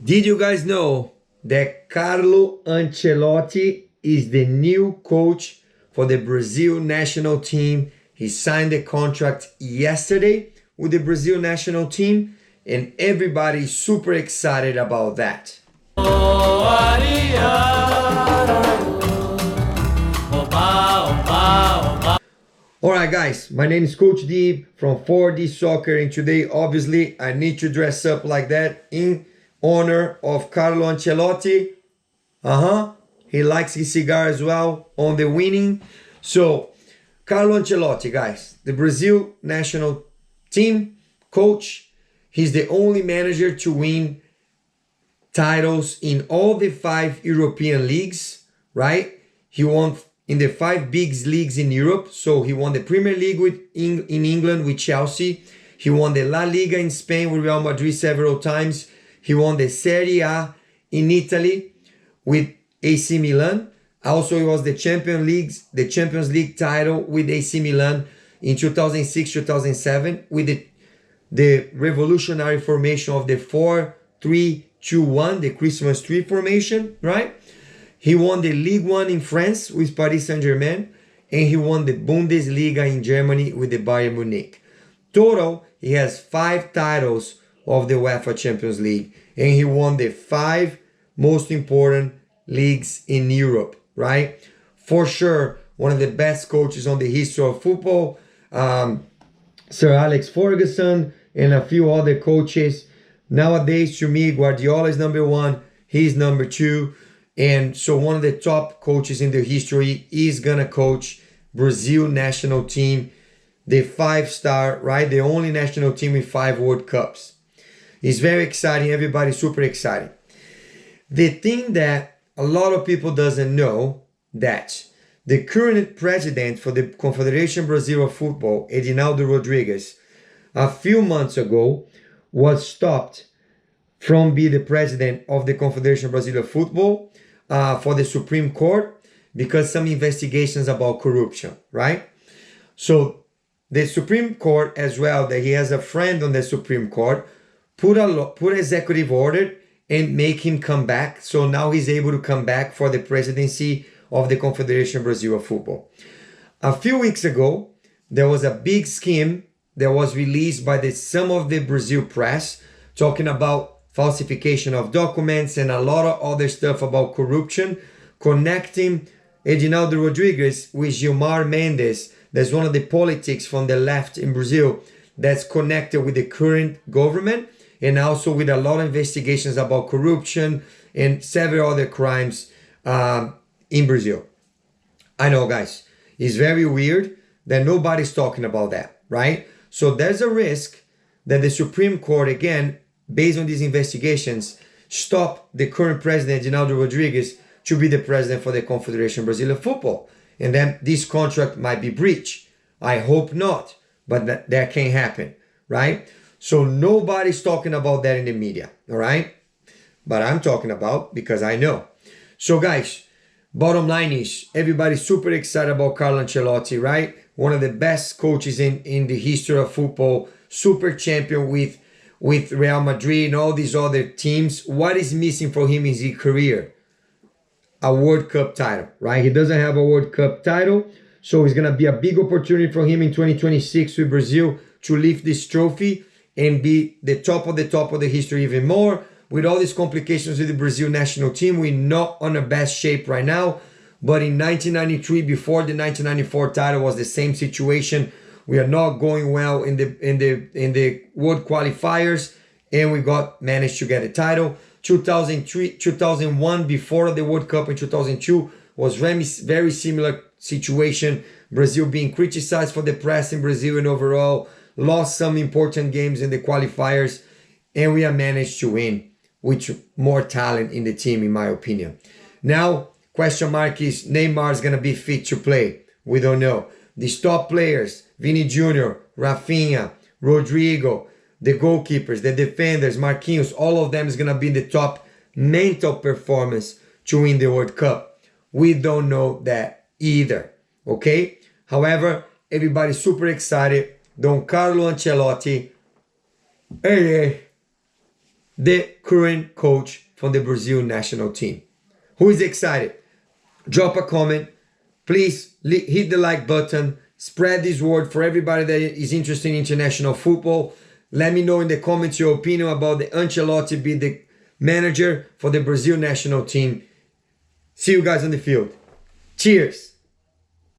Did you guys know that Carlo Ancelotti is the new coach for the Brazil national team? He signed the contract yesterday with the Brazil national team, and everybody is super excited about that. Alright guys, my name is Coach Deeb from 4D Soccer, and today obviously I need to dress up like that in honor of Carlo Ancelotti. He likes his cigar as well on the winning. So Carlo Ancelotti, guys, the Brazil national team coach. He's the only manager to win titles in all the 5 European leagues, right? He won in the 5 big leagues in Europe. So he won the Premier League in England with Chelsea. He won the La Liga in Spain with Real Madrid several times. He won the Serie A in Italy with AC Milan. Also, he was the Champions League title with AC Milan in 2006-2007 with the revolutionary formation of the 4-3-2-1, the Christmas tree formation, right? He won the Ligue 1 in France with Paris Saint-Germain, and he won the Bundesliga in Germany with the Bayern Munich. Total, he has 5 titles of the UEFA Champions League, and he won the 5 most important leagues in Europe, right? For sure, one of the best coaches on the history of football. Sir Alex Ferguson and a few other coaches. Nowadays, to me, Guardiola is number 1. He's number 2. And so one of the top coaches in the history is gonna coach Brazil national team, the 5-star, right? The only national team with 5 World Cups. It's very exciting. Everybody's super excited. The thing that a lot of people doesn't know, that the current president for the Confederation Brazil of Football, Edinaldo Rodrigues, a few months ago was stopped from being the president of the Confederation Brazil of Football for the Supreme Court because some investigations about corruption, right? So the Supreme Court as well, that he has a friend on the Supreme Court, put executive order and make him come back. So now he's able to come back for the presidency of the Confederation Brazil of Football. A few weeks ago, there was a big scheme that was released by some of the Brazil press talking about falsification of documents and a lot of other stuff about corruption, connecting Edinaldo Rodrigues with Gilmar Mendes. That's one of the politics from the left in Brazil that's connected with the current government, and also with a lot of investigations about corruption and several other crimes in Brazil. I know, guys, it's very weird that nobody's talking about that, right? So there's a risk that the Supreme Court, again, based on these investigations, stop the current president, Edinaldo Rodrigues, to be the president for the Confederation Brazil of Football. And then this contract might be breached. I hope not, but that can happen, right? So nobody's talking about that in the media, all right? But I'm talking about because I know. So guys, bottom line is, everybody's super excited about Carlo Ancelotti, right? One of the best coaches in the history of football, super champion with Real Madrid and all these other teams. What is missing for him in his career? A World Cup title, right? He doesn't have a World Cup title, so it's going to be a big opportunity for him in 2026 with Brazil to lift this trophy and be the top of the history even more. With all these complications with the Brazil national team, we're not on the best shape right now. But in 1993, before the 1994 title, was the same situation. We are not going well in the world qualifiers, and we managed to get a title. 2003, 2001, before the World Cup in 2002, was very similar situation. Brazil being criticized for the press in Brazil, and overall lost some important games in the qualifiers, and we have managed to win with more talent in the team, in my opinion. Now, question mark is Neymar is going to be fit to play. We don't know. These top players, Vini Jr., Rafinha, Rodrigo, the goalkeepers, the defenders, Marquinhos, all of them is going to be the top mental performance to win the World Cup. We don't know that either, okay? However, everybody's super excited. Don Carlo Ancelotti, hey, the current coach from the Brazil national team. Who is excited? Drop a comment. Please hit the like button. Spread this word for everybody that is interested in international football. Let me know in the comments your opinion about the Ancelotti be the manager for the Brazil national team. See you guys on the field. Cheers.